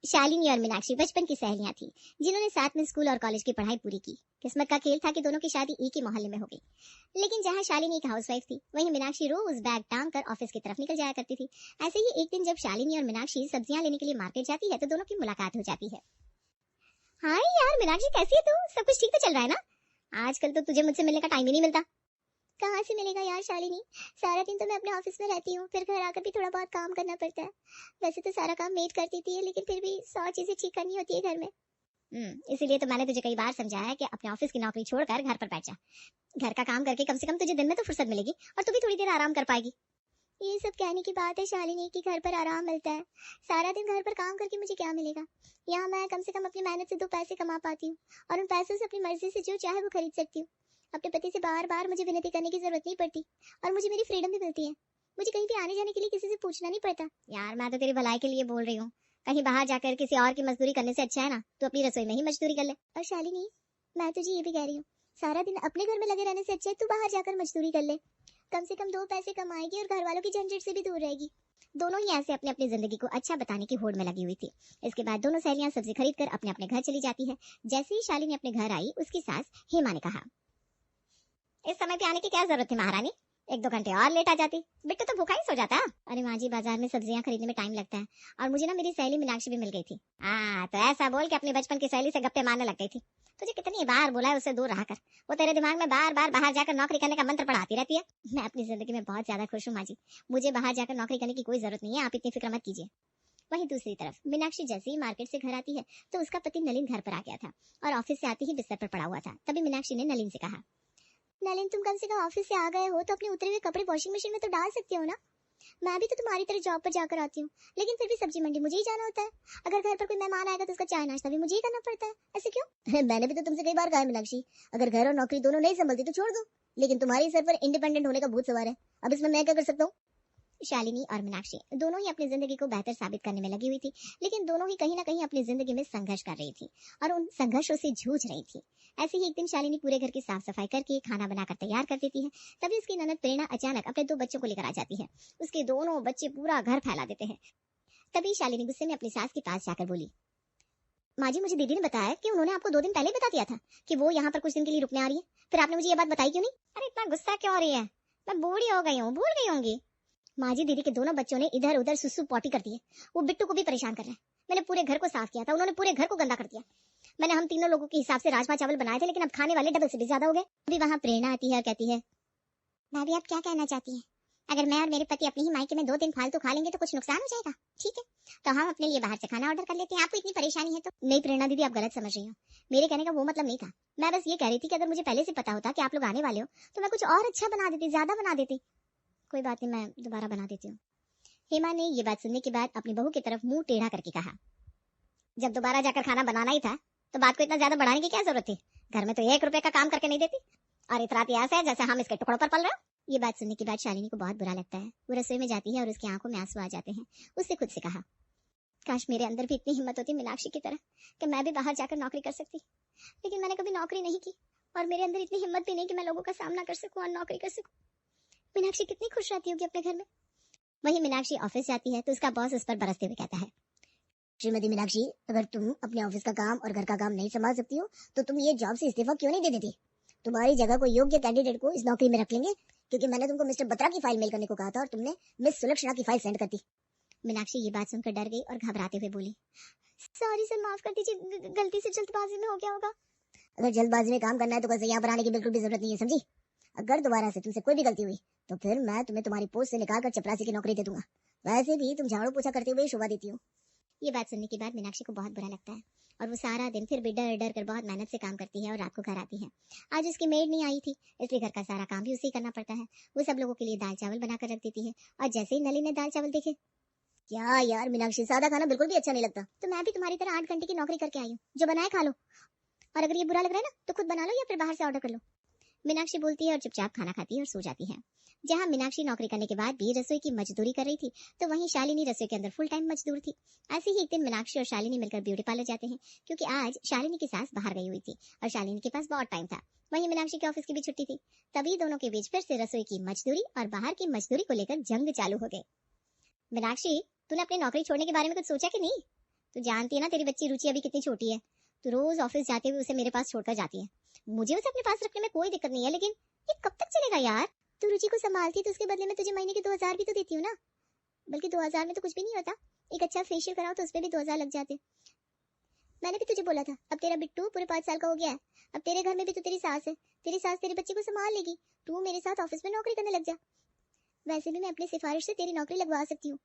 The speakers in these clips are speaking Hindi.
शालिनी और मीनाक्षी बचपन की सहेलियां थी, जिन्होंने साथ में स्कूल और कॉलेज की पढ़ाई पूरी की। किस्मत का खेल था कि दोनों की शादी एक ही मोहल्ले में हो गई। लेकिन जहां शालिनी एक हाउसवाइफ थी, वहीं मीनाक्षी रोज बैग टांग कर ऑफिस की तरफ निकल जाया करती थी। ऐसे ही एक दिन जब शालिनी और मीनाक्षी सब्जियां लेने के लिए मार्केट जाती है, तो दोनों की मुलाकात हो जाती है। हाय यार मीनाक्षी, कैसी है तू? सब कुछ ठीक तो चल रहा है ना? आजकल तो तुझे मुझसे मिलने का टाइम ही नहीं मिलता। कहाँ से मिलेगा यार शालिनी, सारा दिन तो मैं अपने ऑफिस में रहती हूँ, फिर घर आकर भी थोड़ा बहुत काम करना पड़ता है। वैसे तो सारा काम मेड करती थी, लेकिन फिर भी 100 चीजें ठीक करनी होती है घर में। इसीलिए तो मैंने तुझे कई बार समझाया है कि अपने ऑफिस की नौकरी छोड़कर घर पर बैठ जा। घर का काम करके कम से कम तुझे दिन में तो फुर्सत मिलेगी और तू भी थोड़ी देर आराम कर पाएगी। ये सब कहने की बात है शालिनी कि घर पर आराम मिलता है। सारा दिन घर पर काम करके मुझे क्या मिलेगा? यहाँ मैं कम से कम अपनी मेहनत से 2 पैसे कमा पाती हूँ और उन पैसों से अपनी मर्जी से जो चाहे वो खरीद सकती हूँ। अपने पति से बार बार मुझे विनती करने की जरूरत नहीं पड़ती और मुझे मेरी फ्रीडम भी मिलती है। मुझे कहीं भी आने जाने के लिए किसी से पूछना नहीं पड़ता। यार मैं तो तेरी भलाई के लिए बोल रही हूँ। कहीं बाहर जाकर किसी और की मजदूरी करने से अच्छा है ना तो अपनी रसोई में ही मजदूरी कर ले। और शालिनी, मैं तुझे ये भी कह रही हूँ, सारा दिन अपने घर में लगे रहने से अच्छा है तू बाहर जाकर मजदूरी कर ले। कम से कम 2 पैसे कमाएगी और घर वालों की झंझट से भी दूर रहेगी। दोनों ही ऐसे अपनी अपनी जिंदगी को अच्छा बताने की होड़ में लगी हुई थी। इसके बाद दोनों सहेलियां सब्जी खरीद कर अपने अपने घर चली जाती है। जैसे ही शालिनी अपने घर आई, उसकी सास हेमा ने कहा, इस समय पे आने की क्या जरूरत थी महारानी? 1-2 घंटे और लेट आ जाती, बिट्टू तो भूखा ही सो जाता। अरे माँ जी, बाजार में सब्जियां खरीदने में टाइम लगता है और मुझे ना मेरी सहेली मीनाक्षी भी मिल गई थी। तो ऐसा बोल के अपने बचपन की सहेली से गप्पे मारने लग गई थी। तुझे कितनी बार बोला है उससे दूर रहा कर, वो तेरे दिमाग में बार बार बाहर जाकर नौकरी करने का मंत्र पढ़ाती रहती है। मैं अपनी जिंदगी में बहुत ज्यादा खुश हूँ माँ जी, मुझे बाहर जाकर नौकरी करने की कोई जरूरत नहीं है, आप इतनी फिक्र मत कीजिए। वहीं दूसरी तरफ मीनाक्षी जैसे ही मार्केट से घर आती है, तो उसका पति नलिन घर पर आ गया था और ऑफिस से आते ही बिस्तर पर पड़ा हुआ था। तभी मीनाक्षी ने नलिन से कहा, नलिन तुम कम से कम ऑफिस से आ गए हो तो अपने उतरे हुए कपड़े वॉशिंग मशीन में तो डाल सकते हो ना। मैं भी तो तुम्हारी तरह जॉब पर जाकर आती हूँ, लेकिन फिर भी सब्जी मंडी मुझे ही जाना होता है। अगर घर पर कोई मेहमान आएगा तो उसका चाय नाश्ता भी मुझे ही करना पड़ता है। ऐसे क्यों? मैंने भी तो तुमसे कई बार कहा है मीनाक्षी, अगर घर और नौकरी दोनों नहीं संभलती तो छोड़ दो, लेकिन तुम्हारी सर पर इंडिपेंडेंट होने का भूत सवार है। अब इसमें मैं क्या कर सकता हूँ? शालिनी और मीनाक्षी दोनों ही अपनी जिंदगी को बेहतर साबित करने में लगी हुई थी, लेकिन दोनों ही कहीं ना कहीं अपनी जिंदगी में संघर्ष कर रही थी और उन संघर्षों से जूझ रही थी। ऐसे ही एक दिन शालिनी पूरे घर की साफ सफाई करके खाना बनाकर तैयार कर देती है। तभी उसकी ननद प्रेरणा अचानक अपने 2 बच्चों को लेकर आ जाती है। उसके दोनों बच्चे पूरा घर फैला देते हैं। तभी शालिनी गुस्से में अपनी सास के पास जाकर बोली, माँ जी, मुझे दीदी ने बताया कि उन्होंने आपको 2 दिन पहले बता दिया था कि वो यहाँ पर कुछ दिन के लिए रुकने आ रही है, फिर आपने मुझे ये बात बताई क्यों नहीं? अरे इतना गुस्सा क्यों हो रही है? मैं बूढ़ी हो गई हूँ, भूल गई होंगी। माँ जी, दीदी के दोनों बच्चों ने इधर उधर सुसु पॉटी कर दी है। वो बिट्टू को भी परेशान कर रहे हैं। मैंने पूरे घर को साफ किया था, उन्होंने पूरे घर को गंदा कर दिया। मैंने हम तीनों लोगों के हिसाब से राजमा चावल बनाए थे, लेकिन अब खाने वाले डबल से भी ज्यादा हो गए। अभी वहाँ प्रेरणा आती है और कहती है, भाभी आप क्या कहना चाहती हैं? अगर मैं और मेरे पति अपनी ही मायके में 2 दिन फालतू खा लेंगे तो कुछ नुकसान हो जाएगा? ठीक है, तो हम अपने लिए बाहर से खाना ऑर्डर कर लेते हैं, आपको इतनी परेशानी है तो। नहीं प्रेरणा दीदी, आप गलत समझ रही हो, मेरे कहने का वो मतलब नहीं था। मैं बस ये कह रही थी कि अगर मुझे पहले से पता होता कि आप लोग आने वाले हो तो मैं कुछ और अच्छा बना देती, ज्यादा बना देती। कोई बात नहीं, मैं दोबारा बना देती हूँ। हेमा ने ये बात सुनने के बाद अपनी बहू की तरफ मुंह टेढ़ा करके कहा, जब दोबारा जाकर खाना बनाना ही था तो बात को इतना ज्यादा बढ़ाने की क्या जरूरत थी? घर में तो 1 रुपए का काम करके नहीं देती और इतराती ऐसा है जैसे हम इसके टुकड़ों पर पल रहे हो। ये बात सुनने के बाद शालिनी को बहुत बुरा लगता है। वो रसोई में जाती है और उसकी आंखों में आंसू आ जाते हैं। उससे खुद से कहा, काश मेरे अंदर भी इतनी हिम्मत होती मीनाक्षी की तरह कि मैं भी बाहर जाकर नौकरी कर सकती, लेकिन मैंने कभी नौकरी नहीं की और मेरे अंदर इतनी हिम्मत भी नहीं कि मैं लोगों का सामना कर सकूं और नौकरी कर सकूं। मीनाक्षी कितनी खुश रहती होगी अपने घर में। वहीं मीनाक्षी ऑफिस जाती है तो उसका बॉस उस पर बरसते हुए कहता है, श्रीमती मीनाक्षी, अगर तुम अपने ऑफिस का काम और घर का काम नहीं संभाल सकती हो तो तुम ये जॉब से इस्तीफा क्यों नहीं दे देती? तुम्हारी जगह कोई योग्य कैंडिडेट को इस नौकरी में रख लेंगे, क्योंकि मैंने तुमको मिस्टर बत्रा की फाइल मेल करने को कहा था और तुमने मिस सुलक्षणा की फाइल सेंड कर दी। मीनाक्षी ये बात सुनकर डर गई और घबराते हुए बोली, सॉरी सर, माफ कर दीजिए, गलती से जल्दबाजी में हो गया होगा। अगर जल्दबाजी में काम करना है तो कल से यहाँ पर आने की बिल्कुल भी जरूरत नहीं है, समझी? अगर दोबारा से तुमसे कोई भी गलती हुई तो फिर मैं तुम्हें तुम्हारी पोस्ट से निकाल कर चपरासी की नौकरी दे दूंगा। वैसे भी तुम झाड़ू पोछा करते हुए शोभा देती हो। ये बात सुनने के बाद मीनाक्षी को बहुत बुरा लगता है और वो सारा दिन फिर भी डर डर कर बहुत मेहनत से काम करती है और रात को घर आती है। आज उसकी मेड नहीं आई थी, इसलिए घर का सारा काम भी उसे करना पड़ता है। वो सब लोगों के लिए दाल चावल बनाकर रख देती है और जैसे ही नली ने दाल चावल देखे, क्या यार मीनाक्षी, सादा खाना बिल्कुल भी अच्छा नहीं लगता। तो मैं भी तुम्हारी तरह 8 घंटे की नौकरी करके आई हूँ, जो बनाए खा लो, और अगर ये बुरा लग रहा है ना तो खुद बना लो या फिर बाहर से ऑर्डर कर लो। मीनाक्षी बोलती है और चुपचाप खाना खाती है और सो जाती है। जहाँ मीनाक्षी नौकरी करने के बाद भी रसोई की मजदूरी कर रही थी, तो वहीं शालिनी रसोई के अंदर फुल टाइम मजदूर थी। ऐसे ही एक दिन मीनाक्षी और शालिनी मिलकर ब्यूटी पार्लर जाते हैं, क्योंकि आज शालिनी की सास बाहर गई हुई थी और शालिनी के पास बहुत टाइम था। वहीं मीनाक्षी के ऑफिस की भी छुट्टी थी। तभी दोनों के बीच फिर से रसोई की मजदूरी और बाहर की मजदूरी को लेकर जंग चालू हो गई। मीनाक्षी, तूने अपनी नौकरी छोड़ने के बारे में कुछ सोचा कि नहीं? तू जानती है ना तेरी बच्ची रुचि अभी कितनी छोटी है। तू रोज ऑफिस जाते हुए उसे मेरे पास छोड़कर जाती है। मुझे उसे अपने पास रखने में कोई दिक्कत नहीं है, लेकिन ये कब तक चलेगा यार। तू रुचि को संभालती तो उसके बदले में तुझे महीने के 2000 भी तो देती हूँ ना। बल्कि 2000 में तो कुछ भी नहीं होता, एक अच्छा फेशियल कराओ तो उसमें भी 2000 लग जाते। मैंने भी तुझे बोला था, अब तेरा बिट्टू पूरे 5 साल का हो गया है। अब तेरे घर में भी तो तेरी सास है, तेरी सास तेरे बच्चे को संभाल लेगी। तू मेरे साथ ऑफिस में नौकरी करने लग जा। वैसे भी मैं अपनी सिफारिश से तेरी नौकरी लगवा सकती हूँ।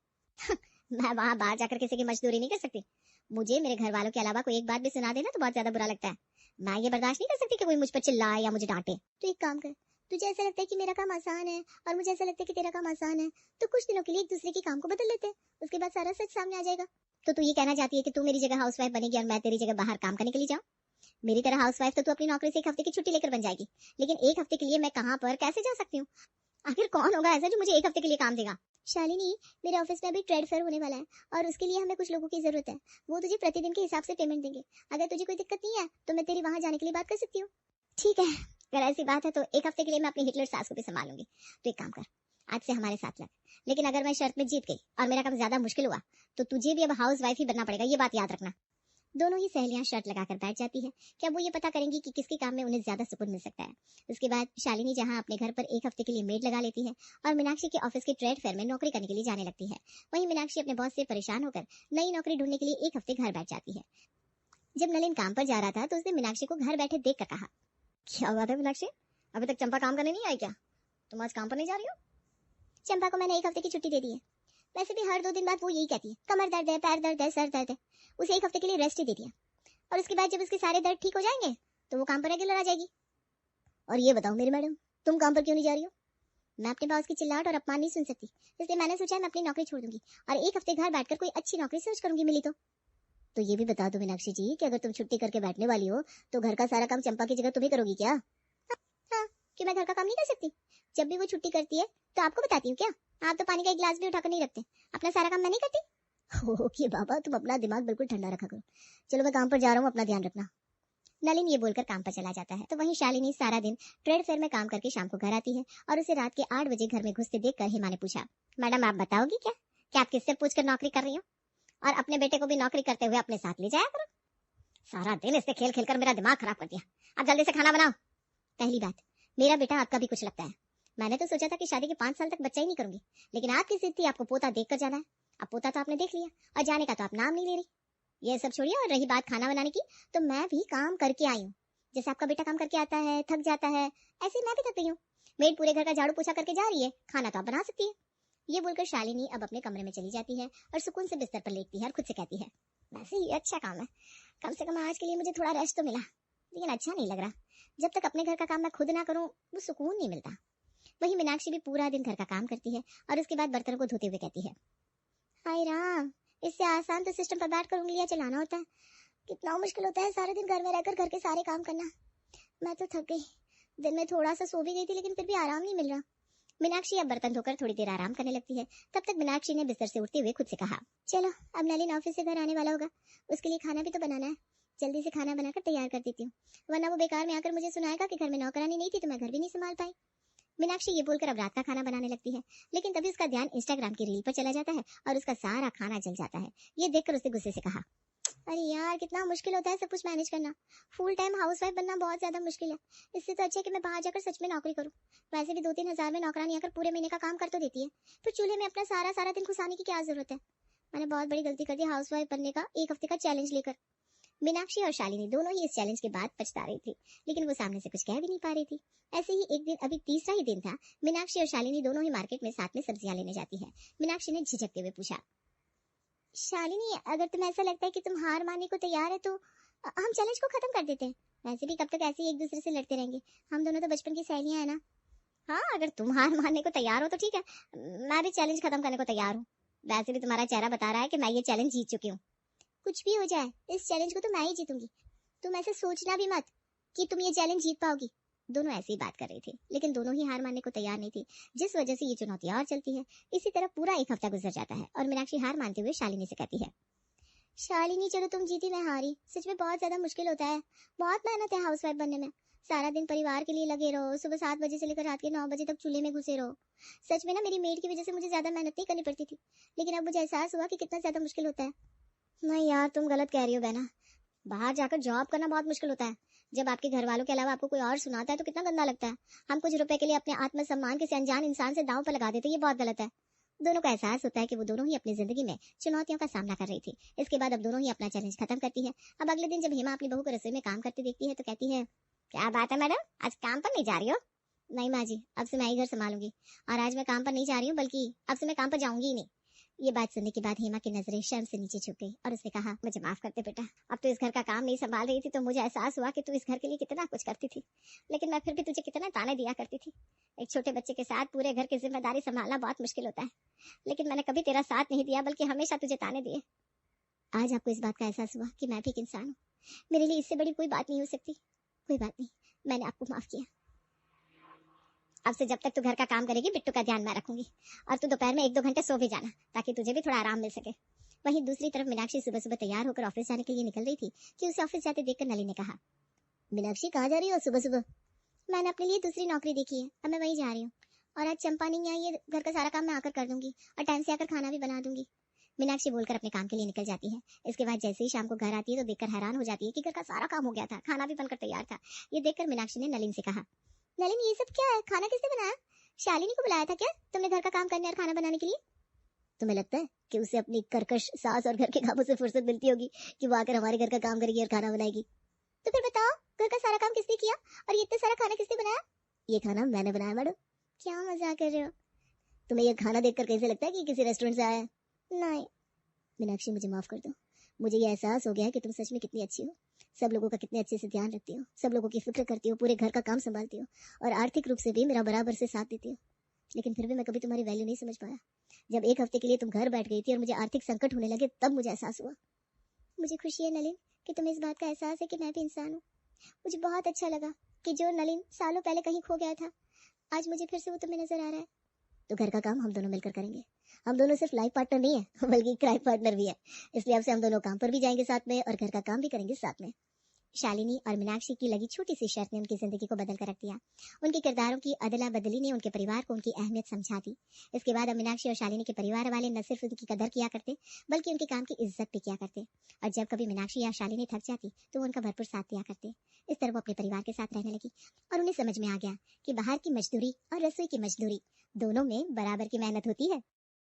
मैं वहां बाहर जाकर किसी की मजदूरी नहीं कर सकती। मुझे मेरे घर वालों के अलावा कोई एक बात भी सुना देना तो बहुत ज्यादा बुरा लगता है। मैं ये बर्दाश्त नहीं कर सकती कि कोई मुझ पर चिल्लाए या मुझे डांटे। तो एक काम कर, तुझे ऐसा लगता है कि मेरा काम आसान है और मुझे ऐसा लगता है कि तेरा काम आसान है, तो कुछ दिनों के लिए एक दूसरे के काम को बदल लेते हैं, उसके बाद सारा सच सामने आ जाएगा। तो तू ये कहना चाहती है कि तू मेरी जगह हाउसवाइफ बनेगी और मैं तेरी जगह बाहर काम करने के लिए जाऊँ? मेरी तरह हाउसवाइफ तो तू अपनी नौकरी से एक हफ्ते की छुट्टी लेकर बन जाएगी, लेकिन एक हफ्ते के लिए मैं कहाँ पर कैसे जा सकती हूँ? आखिर कौन होगा ऐसा जो मुझे एक हफ्ते के लिए काम देगा? शालिनी, मेरे ऑफिस में अभी ट्रेड फेयर होने वाला है और उसके लिए हमें कुछ लोगों की जरूरत है। वो तुझे प्रतिदिन के हिसाब से पेमेंट देंगे। अगर तुझे कोई दिक्कत नहीं है तो मैं तेरी वहां जाने के लिए बात कर सकती हूँ। ठीक है, अगर ऐसी बात है तो एक हफ्ते के लिए मैं अपनी हिटलर सास को भी संभालूंगी। तो एक काम कर, आज से हमारे साथ लग। लेकिन अगर मैं शर्त में जीत गई और मेरा काम ज्यादा मुश्किल हुआ तो तुझे भी अब हाउस वाइफ ही बनना पड़ेगा, ये बात याद रखना। दोनों ही सहेलियां शर्त लगाकर बैठ जाती है कि अब वो ये पता करेंगी कि किसके काम में उन्हें ज्यादा सुकून मिल सकता है। उसके बाद शालिनी जहां अपने घर पर एक हफ्ते के लिए मेड लगा लेती है और मीनाक्षी के ऑफिस के ट्रेड फेयर में नौकरी करने के लिए जाने लगती है, वहीं मीनाक्षी अपने बॉस से परेशान होकर नई नौकरी ढूंढने के लिए एक हफ्ते घर बैठ जाती है। जब नलिन काम पर जा रहा था तो उसने मीनाक्षी को घर बैठे देख कर कहा, क्या बात है मीनाक्षी, अभी तक चंपा काम करने नहीं आई क्या? तुम आज काम पर नहीं जा रही हो? चंपा को मैंने एक हफ्ते की छुट्टी दे दी है। वैसे भी हर 2 दिन बाद वो यही कहती है, कमर दर्द है, पैर दर्द है, सर दर्द है। उसे एक हफ्ते के लिए रेस्ट ही दे दिया और उसके बाद जब उसके सारे दर्द ठीक हो जाएंगे तो वो काम पर रेगुलर आ जाएगी। और ये बताओ मेरी मैडम, तुम काम पर क्यों नहीं जा रही हो? मैं अपने बॉस की चिल्लाहट और अपमान नहीं सुन सकती, इसलिए मैंने सोचा मैं अपनी नौकरी छोड़ दूंगी और एक हफ्ते घर बैठकर कोई अच्छी नौकरी सर्च करूंगी, मिली तो ये भी बता दो मीनाक्षी जी कि अगर तुम छुट्टी करके बैठने वाली हो तो घर का सारा काम चंपा की जगह तुम्हें करोगी क्या? हाँ, कि मैं घर का काम नहीं कर सकती? जब भी वो छुट्टी करती है तो आपको बताती हूँ क्या? आप तो पानी का एक गिलास भी उठाकर नहीं रखते, अपना सारा काम मैं नहीं करती? ओके बाबा, तुम अपना दिमाग बिल्कुल ठंडा रखा करो। चलो मैं काम पर जा रहा हूँ, अपना ध्यान रखना। नलिन ये बोलकर काम पर चला जाता है तो वहीं शालिनी सारा दिन ट्रेड फेयर में काम करके शाम को घर आती है और उसे रात के 8 बजे घर में घुसते देखकर हेमा ने पूछा, मैडम आप बताओगी क्या कि आप किससे पूछकर नौकरी कर रही हो और अपने बेटे को भी नौकरी करते हुए अपने साथ ले जाया करो। सारा दिन इससे खेल खेल कर मेरा दिमाग खराब कर दिया, अब जल्दी से खाना बनाओ। पहली बात, मेरा बेटा आपका भी कुछ लगता है। मैंने तो सोचा था कि शादी के 5 साल तक बच्चा ही नहीं करूंगी, लेकिन आपकी जिद थी आपको पोता देख कर जाना है। अब पोता तो आपने देख लिया और जाने का तो आप नाम नहीं ले रही। ये सब छोड़िए और रही बात खाना बनाने की, तो मैं भी काम करके आई हूँ। जैसे आपका बेटा काम करके आता है, थक जाता है, ऐसे मैं भी थक गई हूँ। मेड पूरे घर का झाड़ू पोछा करके जा रही है, खाना तो आप बना सकती है। ये बोलकर शालिनी अब अपने कमरे में चली जाती है और सुकून से बिस्तर पर लेटती है और खुद से कहती है, वैसे ये अच्छा काम है, कम से कम आज के लिए मुझे थोड़ा रेस्ट तो मिला, लेकिन अच्छा नहीं लग रहा। जब तक अपने घर का काम मैं खुद ना करूं वो सुकून नहीं मिलता। वहीं मीनाक्षी भी पूरा दिन घर का काम करती है और उसके बाद बर्तनों को धोते हुए कहती है, हाय राम, इससे आसान तो सिस्टम पर बैठ कर उंगलियां चलाना होता है। कितना मुश्किल होता है सारे दिन घर में रहकर घर के सारे काम करना। मैं तो थक गई, दिन में थोड़ा सा सो भी गई थी लेकिन फिर भी आराम नहीं मिल रहा। मीनाक्षी अब बर्तन धोकर थोड़ी देर आराम करने लगती है। तब तक मीनाक्षी ने बिस्तर से उठते हुए खुद से कहा, चलो अब नलिन ऑफिस से घर आने वाला होगा, उसके लिए खाना भी तो बनाना है, जल्दी से खाना बनाकर तैयार कर देती हूँ, वरना वो बेकार में आकर मुझे सुनाएगा कि घर में नौकरानी नहीं थी तो मैं घर भी नहीं संभाल पाई। मीनाक्षी ये बोलकर अब रात का खाना बनाने लगती है, लेकिन तभी उसका ध्यान इंस्टाग्राम की रील पर चला जाता है और उसका सारा खाना जल जाता है। ये देखकर उसने गुस्से से कहा, अरे यार कितना मुश्किल होता है सब कुछ मैनेज करना। फुल टाइम हाउसवाइफ बनना बहुत ज्यादा मुश्किल है। इससे तो अच्छा है कि मैं बाहर जाकर सच में नौकरी करूं। वैसे भी 2-3 हजार में नौकरानी आकर पूरे महीने का काम कर तो देती है, फिर चूल्हे में अपना सारा सारा दिन घुसाने की क्या जरूरत है। मैंने बहुत बड़ी गलती कर दी हाउसवाइफ बनने का एक हफ्ते का चैलेंज लेकर। मीनाक्षी और शालिनी दोनों ही इस चैलेंज के बाद पछता रही थी, लेकिन वो सामने से कुछ कह भी नहीं पा रही थी। ऐसे ही एक दिन, अभी तीसरा ही दिन था, मीनाक्षी और शालिनी दोनों ही मार्केट में साथ में सब्जियां लेने जाती है। मीनाक्षी ने झिझकते हुए पूछा, शालिनी अगर तुम्हें ऐसा लगता है कि तुम हार मानने को तैयार है तो हम चैलेंज को खत्म कर देते हैं। वैसे भी कब तक ऐसे ही एक दूसरे से लड़ते रहेंगे, हम दोनों तो बचपन की सहेलियां हैं ना। हाँ, अगर तुम हार मानने को तैयार हो तो ठीक है, मैं भी चैलेंज खत्म करने को तैयार हूँ। वैसे भी तुम्हारा चेहरा बता रहा है कि मैं ये चैलेंज जीत चुकी हूँ। कुछ भी हो जाए इस चैलेंज को तो मैं ही जीतूंगी, तुम ऐसे सोचना भी मत कि तुम ये चैलेंज जीत पाओगी। दोनों ऐसे ही बात कर रही थी, लेकिन दोनों ही हार मानने को तैयार नहीं थी, जिस वजह से ये चुनौती और चलती है। इसी तरह पूरा एक हफ्ता गुजर जाता है और मीनाक्षी हार मानते हुए शालिनी से कहती है, शालिनी चलो तुम जीती मैं हारी, सच में बहुत ज्यादा मुश्किल होता है, बहुत मेहनत है हाउसवाइफ बनने में। सारा दिन परिवार के लिए लगे रहो, सुबह 7 बजे से लेकर रात के 9 बजे तक चूल्हे में घुसे रहो। सच में ना, मेरी मेड की वजह से मुझे ज्यादा मेहनत नहीं करनी पड़ती थी, लेकिन अब मुझे एहसास हुआ कि कितना ज्यादा मुश्किल होता है। नहीं यार, तुम गलत कह रही हो बहना। बाहर जाकर जॉब करना बहुत मुश्किल होता है। जब आपके घर वालों के अलावा आपको कोई और सुनाता है तो कितना गंदा लगता है। हम कुछ रुपए के लिए अपने आत्मसम्मान किसी अनजान इंसान से दांव पर लगा देते, ये बहुत गलत है। दोनों को एहसास होता है कि वो दोनों ही अपनी जिंदगी में चुनौतियों का सामना कर रही थी। इसके बाद अब दोनों ही अपना चैलेंज खत्म करती है। अब अगले दिन जब हेमा अपनी बहू को रसोई में काम करते देखती है तो कहती है, क्या बात है मैडम, आज काम पर नहीं जा रही हो? नहीं माँ जी, अब से मैं ही घर संभालूंगी। और आज मैं काम पर नहीं जा रही हूँ, बल्कि अब से मैं काम पर जाऊंगी ही नहीं। ये बात सुनने के बाद हेमा की नजरें शर्म से नीचे झुक गई और उसने कहा, मुझे माफ कर दे बेटा, अब तो इस घर का काम नहीं संभाल रही थी तो मुझे एहसास हुआ कि तू इस घर के लिए कितना कुछ करती थी। लेकिन मैं फिर भी तुझे कितना ताने दिया करती थी। एक छोटे बच्चे के साथ पूरे घर की जिम्मेदारी संभालना बहुत मुश्किल होता है, लेकिन मैंने कभी तेरा साथ नहीं दिया, बल्कि हमेशा तुझे ताने दिए। आज आपको इस बात का एहसास हुआ कि मैं भी एक इंसान हूँ। मेरे लिए इससे बड़ी कोई बात नहीं हो सकती। कोई बात नहीं, मैंने आपको माफ किया। अब से जब तक तू घर का काम करेगी, बिट्टू का ध्यान मैं रखूंगी। और तू दोपहर में 1-2 घंटे सो भी जाना, ताकि तुझे भी थोड़ा आराम मिल सके। वहीं दूसरी तरफ मीनाक्षी सुबह सुबह तैयार होकर ऑफिस जाने के लिए निकल रही थी कि उसे ऑफिस जाते देखकर नलिनी ने कहा, मीनाक्षी कहाँ जा रही हो सुबह सुबह? मैंने अपने लिए दूसरी नौकरी देखी है, अब मैं वहीं जा रही हूँ। और आज चंपा नहीं आई है, घर का सारा काम मैं आकर कर दूंगी और टाइम से आकर खाना भी बना दूंगी। मीनाक्षी बोलकर अपने काम के लिए निकल जाती है। इसके बाद जैसे ही शाम को घर आती है तो देखकर हैरान हो जाती है कि घर का सारा काम हो गया था, खाना भी बनकर तैयार था। ये देखकर मीनाक्षी ने नलिन से कहा, नलिन ये सब क्या है, खाना किसने बनाया? शालिनी को बुलाया था क्या तुमने घर का काम करने और खाना बनाने के लिए? तुम्हें लगता है कि उसे अपनी कर्कश सास और घर के कामों से फुर्सत मिलती होगी कि वो आकर हमारे घर का काम करेगी और खाना बनाएगी? तो फिर बताओ, घर का सारा काम किसने किया और ये इतना सारा खाना किसने बनाया? ये खाना मैंने बनाया मैडम। क्या मजाक कर रहे हो? तुम्हें ये खाना देखकर कैसे लगता है कि किसी रेस्टोरेंट से आया है? नहीं। मीनाक्षी मुझे माफ कर दो, मुझे ये एहसास हो गया है कि तुम सच में कितनी अच्छी हो। सब लोगों का कितने अच्छे से ध्यान रखती हो, सब लोगों की फिक्र करती हो, पूरे घर का काम संभालती हो और आर्थिक रूप से भी मेरा बराबर से साथ देती हो। लेकिन फिर भी मैं कभी तुम्हारी वैल्यू नहीं समझ पाया। जब एक हफ्ते के लिए तुम घर बैठ गई थी और मुझे आर्थिक संकट होने लगे, तब मुझे एहसास हुआ। मुझे खुशी है नलिन कि तुम्हें इस बात का एहसास है कि मैं भी इंसान हूँ। मुझे बहुत अच्छा लगा कि जो नलिन सालों पहले कहीं खो गया था, आज मुझे फिर से वो तुम्हें नजर आ रहा है। तो घर का काम हम दोनों मिलकर करेंगे। हम दोनों सिर्फ लाइफ पार्टनर नहीं है, बल्कि क्राइम पार्टनर भी है। इसलिए अब से हम दोनों काम पर भी जाएंगे साथ में और घर का काम भी करेंगे साथ में। शालिनी और मीनाक्षी की लगी छोटी सी शर्त ने उनकी जिंदगी को बदल कर रख दिया। उनके किरदारों की अदला बदली ने उनके परिवार को उनकी अहमियत समझा दी। इसके बाद अब मीनाक्षी और शालिनी के परिवार वाले न सिर्फ उनकी कदर किया करते, बल्कि उनके काम की इज्जत भी किया करते। और जब कभी मीनाक्षी या शालिनी थक जाती तो वो उनका भरपूर साथ दिया करते। इस तरह वो अपने परिवार के साथ रहने लगी और उन्हें समझ में आ गया कि बाहर की मजदूरी और रसोई की मजदूरी दोनों में बराबर की मेहनत होती है।